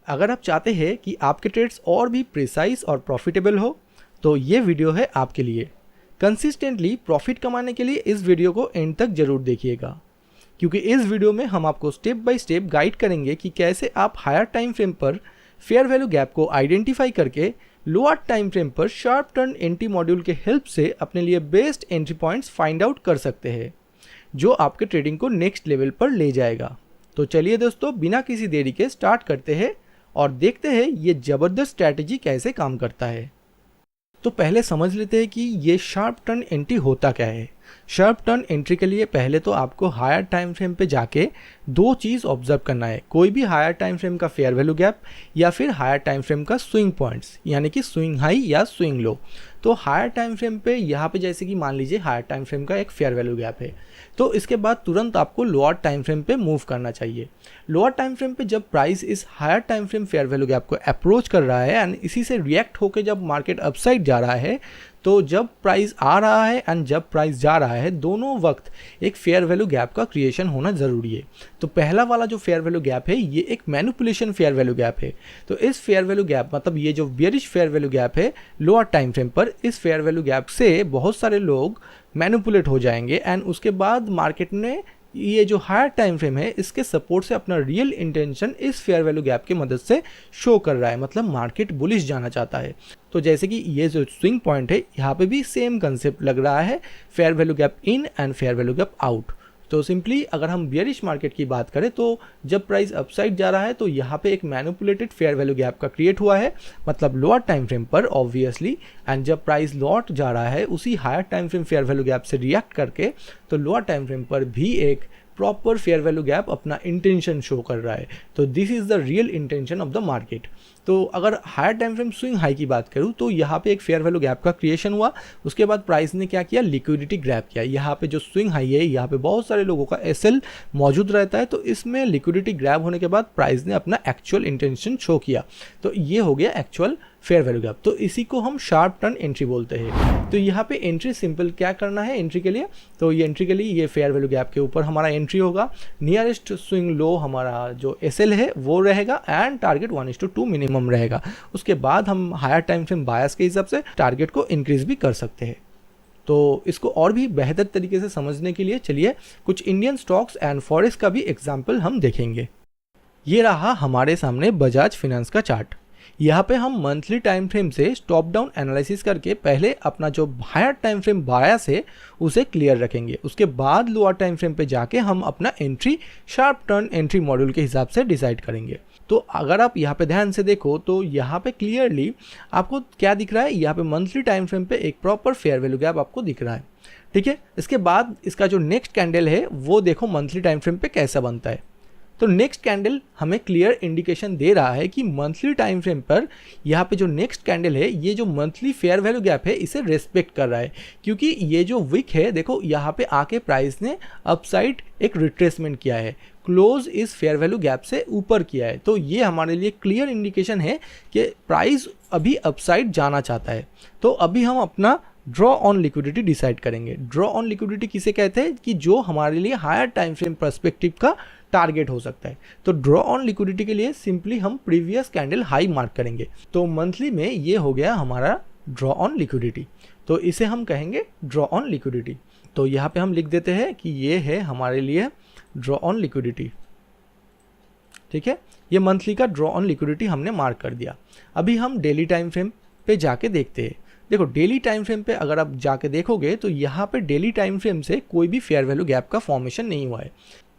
अगर आप चाहते हैं कि आपके ट्रेड्स और भी प्रिसाइज और प्रॉफिटेबल हो तो ये वीडियो है आपके लिए। कंसिस्टेंटली प्रॉफिट कमाने के लिए इस वीडियो को एंड तक जरूर देखिएगा, क्योंकि इस वीडियो में हम आपको स्टेप बाय स्टेप गाइड करेंगे कि कैसे आप हायर टाइम फ्रेम पर फेयर वैल्यू गैप को आइडेंटिफाई करके लोअर टाइम फ्रेम पर शार्प टर्न एंट्री मॉड्यूल के हेल्प से अपने लिए best entry points find out कर सकते हैं, जो आपके ट्रेडिंग को नेक्स्ट लेवल पर ले जाएगा। तो चलिए दोस्तों, बिना किसी देरी के स्टार्ट करते हैं और देखते हैं ये ज़बरदस्त स्ट्रैटेजी कैसे काम करता है। तो पहले समझ लेते हैं कि ये शार्प टर्न एंट्री होता क्या है। शार्प टर्न एंट्री के लिए पहले तो आपको हायर टाइम फ्रेम पे जाके दो चीज़ ऑब्जर्व करना है, कोई भी हायर टाइम फ्रेम का फेयर वैल्यू गैप या फिर हायर टाइम फ्रेम का स्विंग पॉइंट्स, यानी कि स्विंग हाई या स्विंग लो। तो हायर टाइम फ्रेम पे यहाँ पे जैसे कि मान लीजिए हायर टाइम फ्रेम का एक फेयर वैल्यू गैप है, तो इसके बाद तुरंत आपको लोअर टाइम फ्रेम पे मूव करना चाहिए। लोअर टाइम फ्रेम पे जब प्राइस इस higher time frame fair value gap को अप्रोच कर रहा है एंड इसी से रिएक्ट होकर जब मार्केट अपसाइड जा रहा है, तो जब प्राइस आ रहा है एंड जब प्राइस जा रहा है, दोनों वक्त एक फेयर वैल्यू गैप का क्रिएशन होना ज़रूरी है। तो पहला वाला जो फेयर वैल्यू गैप है ये एक मैनिपुलेशन फेयर वैल्यू गैप है। तो इस फेयर वैल्यू गैप मतलब ये जो बियरिश फेयर वैल्यू गैप है लोअर टाइम फ्रेम पर, इस फेयर वैल्यू गैप से बहुत सारे लोग मैनिपुलेट हो जाएंगे एंड उसके बाद मार्केट ने ये जो हायर टाइम फ्रेम है इसके सपोर्ट से अपना रियल इंटेंशन इस फेयर वैल्यू गैप की मदद से शो कर रहा है, मतलब मार्केट बुलिश जाना चाहता है। तो जैसे कि ये जो स्विंग पॉइंट है यहाँ पे भी सेम कंसेप्ट लग रहा है, fair value gap in and fair value gap out. तो सिंपली अगर हम बियरिश मार्केट की बात करें तो जब प्राइस अपसाइड जा रहा है तो यहाँ पे एक मैनिपुलेटेड फेयर वैल्यू गैप का क्रिएट हुआ है, मतलब लोअर टाइम फ्रेम पर ऑब्वियसली, एंड जब प्राइस लौट जा रहा है उसी higher time frame fair value gap से रिएक्ट करके, तो लोअर टाइम फ्रेम पर भी एक प्रॉपर फेयर वैल्यू गैप अपना इंटेंशन शो कर रहा है। तो this is the real intention of the market. तो अगर higher time frame swing high की बात करूँ तो यहाँ पे एक फेयर वैल्यू गैप का क्रिएशन हुआ, उसके बाद प्राइस ने क्या किया, लिक्विडिटी ग्रैब किया। यहाँ पे जो स्विंग हाई है यहाँ पे बहुत सारे लोगों का एसएल मौजूद रहता है, तो इसमें लिक्विडिटी ग्रैब होने के बाद प्राइस ने अपना एक्चुअल इंटेंशन शो किया। तो ये हो गया एक्चुअल फेयर वैल्यू गैप। तो इसी को हम शार्प टर्न एंट्री बोलते हैं। तो यहाँ पे एंट्री सिंपल क्या करना है एंट्री के लिए, तो ये एंट्री के लिए ये फेयर वैल्यू गैप के ऊपर हमारा एंट्री होगा, नियरेस्ट स्विंग लो हमारा जो एसएल है वो रहेगा एंड टारगेट 1:2 मिनिमम रहेगा। उसके बाद हम हायर टाइम फ्रेम बायस के हिसाब से टारगेट को इंक्रीज भी कर सकते हैं। तो इसको और भी बेहतर तरीके से समझने के लिए चलिए कुछ इंडियन स्टॉक्स एंड फॉरेक्स का भी एग्जाम्पल हम देखेंगे। ये रहा हमारे सामने बजाज फाइनेंस का चार्ट। यहाँ पे हम मंथली टाइम फ्रेम से टॉप डाउन एनालिसिस करके पहले अपना जो हायर टाइम फ्रेम बायस है उसे क्लियर रखेंगे, उसके बाद लोअर टाइम फ्रेम पे जाके हम अपना entry sharp turn entry module के हिसाब से डिसाइड करेंगे। तो अगर आप यहाँ पे ध्यान से देखो तो यहाँ पे क्लियरली आपको क्या दिख रहा है, यहाँ पे मंथली टाइम फ्रेम पे एक प्रॉपर फेयर वैल्यू गैप आपको दिख रहा है, ठीक है। इसके बाद इसका जो नेक्स्ट कैंडल है वो देखो मंथली टाइम फ्रेम पे कैसा बनता है। तो नेक्स्ट कैंडल हमें क्लियर इंडिकेशन दे रहा है कि मंथली टाइम फ्रेम पर यहाँ पे जो नेक्स्ट कैंडल है ये जो मंथली फेयर वैल्यू गैप है इसे रेस्पेक्ट कर रहा है, क्योंकि ये जो विक है देखो यहाँ पे आके प्राइस ने अपसाइड एक रिट्रेसमेंट किया है, क्लोज इस फेयर वैल्यू गैप से ऊपर किया है। तो ये हमारे लिए क्लियर इंडिकेशन है कि प्राइस अभी अपसाइड जाना चाहता है। तो अभी हम अपना ड्रॉ ऑन लिक्विडिटी डिसाइड करेंगे। ड्रॉ ऑन लिक्विडिटी किसे कहते हैं, कि जो हमारे लिए हायर टाइम फ्रेम पर्सपेक्टिव का टारगेट हो सकता है। तो ड्रॉ ऑन लिक्विडिटी के लिए सिंपली हम प्रीवियस कैंडल हाई मार्क करेंगे। तो मंथली में ये हो गया हमारा ड्रॉ ऑन लिक्विडिटी, तो इसे हम कहेंगे ड्रॉ ऑन लिक्विडिटी। तो यहाँ पे हम लिख देते हैं कि ये है हमारे लिए ड्रॉ ऑन लिक्विडिटी, ठीक है। ये मंथली का ड्रॉ ऑन लिक्विडिटी हमने मार्क कर दिया। अभी हम डेली टाइम फ्रेम पे जाके देखते हैं। देखो डेली टाइम फ्रेम पे अगर आप जाके देखोगे तो यहाँ पे डेली टाइम फ्रेम से कोई भी फेयर वैल्यू गैप का फॉर्मेशन नहीं हुआ है।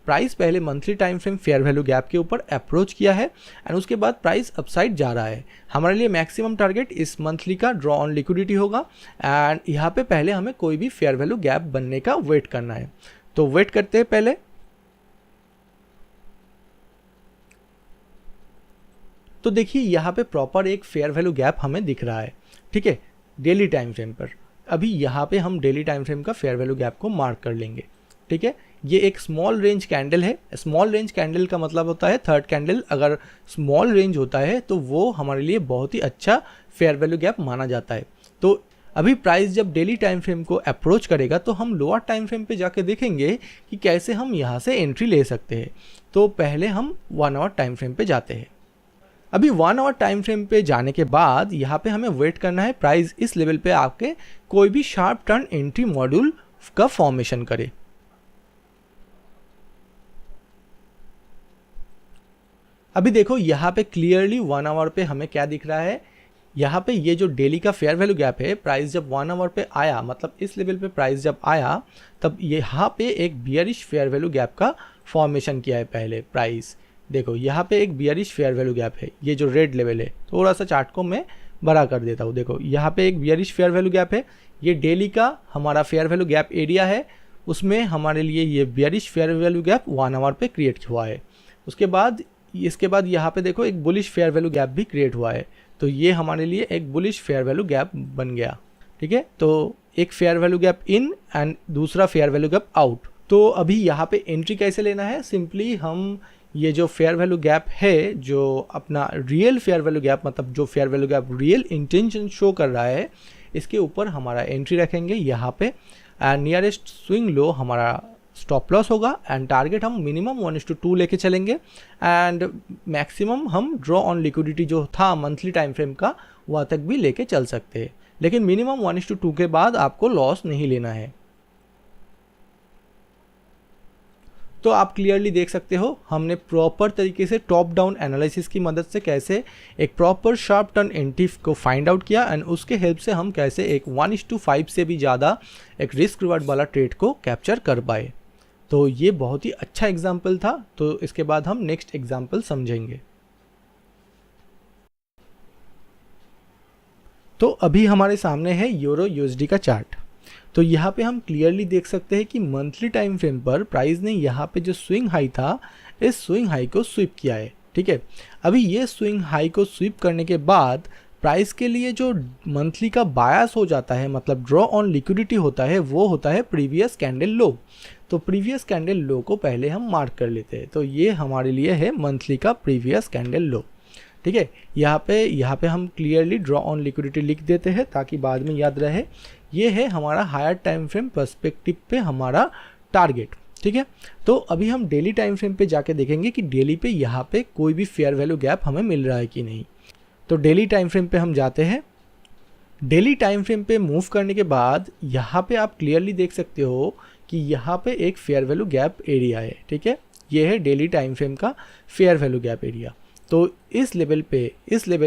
प्राइस पहले monthly time frame fair value gap के ऊपर अप्रोच किया है एंड उसके बाद प्राइस अपसाइड जा रहा है। हमारे लिए मैक्सिमम टारगेट इस मंथली का ड्रॉ ऑन लिक्विडिटी होगा एंड यहाँ पे पहले हमें कोई भी फेयर वैल्यू गैप बनने का वेट करना है। तो वेट करते हैं पहले। तो देखिए यहाँ पे प्रॉपर एक फेयर वैल्यू गैप हमें दिख रहा है, ठीक है, डेली टाइम फ्रेम पर। अभी यहाँ पे हम डेली टाइम फ्रेम का फेयर वैल्यू गैप को मार्क कर लेंगे, ठीक है। ये एक स्मॉल रेंज कैंडल है। स्मॉल रेंज कैंडल का मतलब होता है थर्ड कैंडल अगर स्मॉल रेंज होता है तो वो हमारे लिए बहुत ही अच्छा फेयर वैल्यू गैप माना जाता है। तो अभी प्राइस जब डेली टाइम फ्रेम को अप्रोच करेगा तो हम लोअर टाइम फ्रेम पे जाके देखेंगे कि कैसे हम यहाँ से एंट्री ले सकते हैं। तो पहले हम 1 आवर टाइम फ्रेम पे जाते हैं। अभी 1 आवर टाइम फ्रेम पे जाने के बाद यहाँ पे हमें वेट करना है प्राइस इस लेवल पे आके कोई भी शार्प टर्न एंट्री मॉड्यूल का फॉर्मेशन करे। अभी देखो यहाँ पे क्लियरली 1 आवर पे हमें क्या दिख रहा है, यहाँ पे ये जो डेली का फेयर वैल्यू गैप है, प्राइस जब 1 आवर पे आया, मतलब इस लेवल पे प्राइस जब आया, तब यहाँ पे एक बियरिश फेयर वैल्यू गैप का फॉर्मेशन किया है पहले प्राइस। देखो यहाँ पे एक बियरिश फेयर वैल्यू गैप है, ये जो रेड लेवल है, थोड़ा सा चार्ट को मैं बड़ा कर देता हूँ। देखो यहाँ पे एक बियरिश फेयर वैल्यू गैप है, ये डेली का हमारा फेयर वैल्यू गैप एरिया है, उसमें हमारे लिए ये bearish fair value gap 1 hour पे क्रिएट हुआ है। इसके बाद यहाँ पे देखो एक बुलिश फेयर वैल्यू गैप भी क्रिएट हुआ है, तो ये हमारे लिए एक बुलिश फेयर वैल्यू गैप बन गया। ठीक है, तो एक fair value gap in and दूसरा फेयर वैल्यू गैप आउट। तो अभी यहाँ पे एंट्री कैसे लेना है, सिंपली हम ये जो फेयर वैल्यू गैप है, जो अपना रियल फेयर वैल्यू गैप, मतलब जो fair value gap real intention show कर रहा है, इसके ऊपर हमारा एंट्री रखेंगे यहाँ पे, एंड नियरेस्ट स्विंग लो हमारा स्टॉप लॉस होगा, एंड टारगेट हम मिनिमम 1:2 लेके चलेंगे, एंड मैक्सिमम हम ड्रॉ ऑन लिक्विडिटी जो था मंथली टाइम फ्रेम का वहाँ तक भी लेके चल सकते हैं, लेकिन मिनिमम 1:2 के बाद आपको लॉस नहीं लेना है। तो आप क्लियरली देख सकते हो हमने प्रॉपर तरीके से टॉप डाउन एनालिसिस की मदद से कैसे एक प्रॉपर शार्प टर्न एंट्री को फाइंड आउट किया, एंड उसके हेल्प से हम कैसे एक 1:5 से भी ज़्यादा एक रिस्क रिवार्ड वाला ट्रेड को कैप्चर कर पाए। तो ये बहुत ही अच्छा एग्जाम्पल था। तो इसके बाद हम नेक्स्ट एग्जाम्पल समझेंगे। तो अभी हमारे सामने है यूरो यूएसडी का चार्ट। तो यहाँ पे हम क्लियरली देख सकते हैं कि मंथली टाइम फ्रेम पर प्राइस ने यहाँ पे जो स्विंग हाई था, इस स्विंग हाई को स्वीप किया है। ठीक है, अभी ये स्विंग हाई को स्वीप करने के बाद प्राइस के लिए जो मंथली का बायस हो जाता है, मतलब ड्रॉ ऑन लिक्विडिटी होता है, वो होता है प्रीवियस कैंडल लो। तो प्रीवियस कैंडल लो को पहले हम मार्क कर लेते हैं। तो ये हमारे लिए है मंथली का प्रीवियस कैंडल लो। ठीक है, यहाँ पे हम क्लियरली ड्रॉ ऑन लिक्विडिटी लिख देते हैं ताकि बाद में याद रहे। ये है हमारा हायर टाइम फ्रेम पर्सपेक्टिव पे हमारा टारगेट। ठीक है, तो अभी हम डेली टाइम फ्रेम पे जाके देखेंगे कि डेली पे यहाँ पे कोई भी फेयर वैल्यू गैप हमें मिल रहा है कि नहीं। तो डेली टाइम फ्रेम पे हम जाते हैं। डेली टाइम फ्रेम पे मूव करने के बाद यहाँ पे आप क्लियरली देख सकते हो कि यहाँ पे एक फेयर वैल्यू गैप एरिया है। ठीक है, ये है डेली टाइम फ्रेम का फेयर वैल्यू गैप एरिया। तो इस लेवल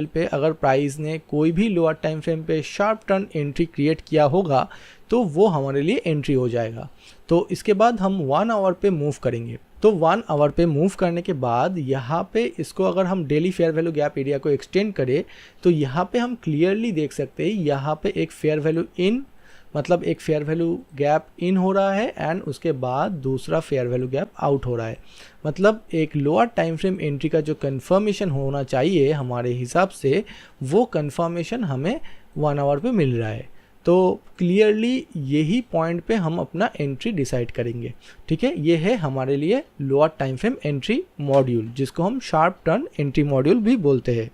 पे अगर प्राइस ने कोई भी लोअर टाइम फ्रेम पे शार्प टर्न एंट्री क्रिएट किया होगा तो वो हमारे लिए एंट्री हो जाएगा। तो इसके बाद हम 1 आवर पे मूव करेंगे। तो 1 आवर पे मूव करने के बाद यहाँ पे इसको अगर हम daily fair value gap area को एक्सटेंड करें तो यहाँ पे हम क्लियरली देख सकते हैं यहाँ पे एक फेयर वैल्यू इन, मतलब एक फेयर वैल्यू गैप इन हो रहा है, एंड उसके बाद दूसरा फेयर वैल्यू गैप आउट हो रहा है। मतलब एक लोअर टाइम फ्रेम एंट्री का जो कंफर्मेशन होना चाहिए हमारे हिसाब से, वो कंफर्मेशन हमें 1 आवर पे मिल रहा है। तो क्लियरली यही पॉइंट पे हम अपना एंट्री डिसाइड करेंगे। ठीक है, ये है हमारे लिए lower time frame entry module, जिसको हम शार्प टर्न एंट्री मॉड्यूल भी बोलते हैं।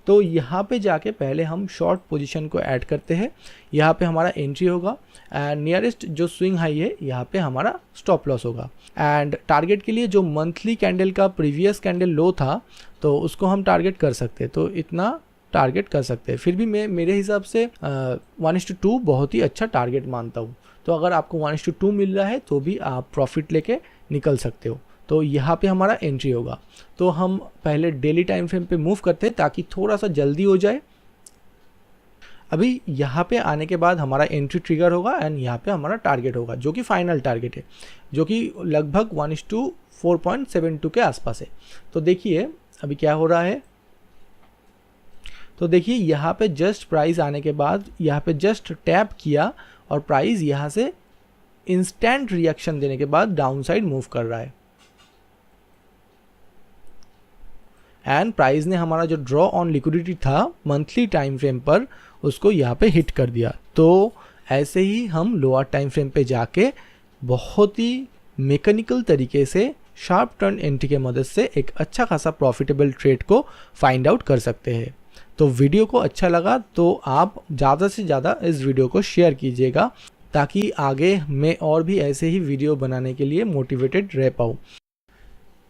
तो यहाँ पे जाके पहले हम शॉर्ट पोजीशन को ऐड करते हैं। यहाँ पे हमारा एंट्री होगा, एंड नियरेस्ट जो स्विंग हाई है यहाँ पे हमारा स्टॉप लॉस होगा। एंड टारगेट के लिए जो मंथली कैंडल का प्रीवियस कैंडल लो था तो उसको हम टारगेट कर सकते हैं, तो इतना टारगेट कर सकते हैं। फिर भी मैं मेरे हिसाब से 1:2 बहुत ही अच्छा टारगेट मानता हूँ। तो अगर आपको 1:2 मिल रहा है तो भी आप प्रॉफिट लेके निकल सकते हो। तो यहाँ पे हमारा एंट्री होगा। तो हम पहले डेली टाइम फ्रेम पे मूव करते हैं ताकि थोड़ा सा जल्दी हो जाए। अभी यहाँ पे आने के बाद हमारा एंट्री ट्रिगर होगा, एंड यहाँ पे हमारा टारगेट होगा जो कि फाइनल टारगेट है, जो कि लगभग 1:4.72 के आसपास है। तो देखिए अभी क्या हो रहा है। तो देखिए यहाँ पे जस्ट प्राइस आने के बाद यहाँ पे जस्ट टैप किया और प्राइस यहाँ से इंस्टेंट रिएक्शन देने के बाद डाउन साइड मूव कर रहा है, एंड प्राइस ने हमारा जो ड्रॉ ऑन लिक्विडिटी था मंथली टाइम फ्रेम पर उसको यहाँ पे हिट कर दिया। तो ऐसे ही हम लोअर टाइम फ्रेम पे जाके बहुत ही मैकेनिकल तरीके से शार्प टर्न एंट्री के मदद से एक अच्छा खासा प्रॉफिटेबल ट्रेड को फाइंड आउट कर सकते हैं। तो वीडियो को अच्छा लगा तो आप ज़्यादा से ज़्यादा इस वीडियो को शेयर कीजिएगा ताकि आगे मैं और भी ऐसे ही वीडियो बनाने के लिए मोटिवेटेड रह पाऊँ।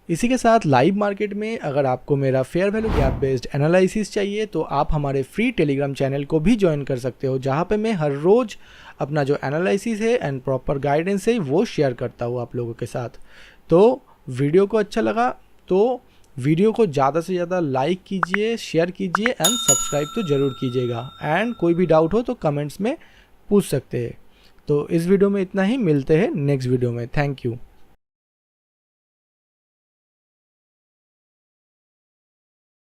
इसी के साथ लाइव मार्केट में अगर आपको मेरा fair value gap based analysis चाहिए तो आप हमारे फ्री टेलीग्राम चैनल को भी ज्वाइन कर सकते हो, जहाँ पे मैं हर रोज़ अपना जो एनालिसिस है एंड प्रॉपर गाइडेंस है वो शेयर करता हूँ आप लोगों के साथ। तो वीडियो को अच्छा लगा तो वीडियो को ज़्यादा से ज़्यादा लाइक कीजिए, शेयर कीजिए एंड सब्सक्राइब तो ज़रूर कीजिएगा। एंड कोई भी डाउट हो तो कमेंट्स में पूछ सकते हैं। तो इस वीडियो में इतना ही, मिलते हैं नेक्स्ट वीडियो में। Thank you.